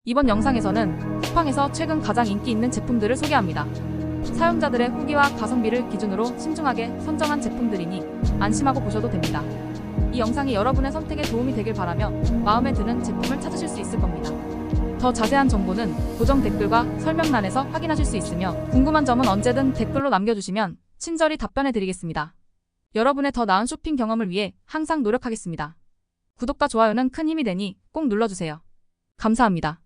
이번 영상에서는 쿠팡에서 최근 가장 인기 있는 제품들을 소개합니다. 사용자들의 후기와 가성비를 기준으로 신중하게 선정한 제품들이니 안심하고 보셔도 됩니다. 이 영상이 여러분의 선택에 도움이 되길 바라며 마음에 드는 제품을 찾으실 수 있을 겁니다. 더 자세한 정보는 고정 댓글과 설명란에서 확인하실 수 있으며 궁금한 점은 언제든 댓글로 남겨주시면 친절히 답변해 드리겠습니다. 여러분의 더 나은 쇼핑 경험을 위해 항상 노력하겠습니다. 구독과 좋아요는 큰 힘이 되니 꼭 눌러주세요. 감사합니다.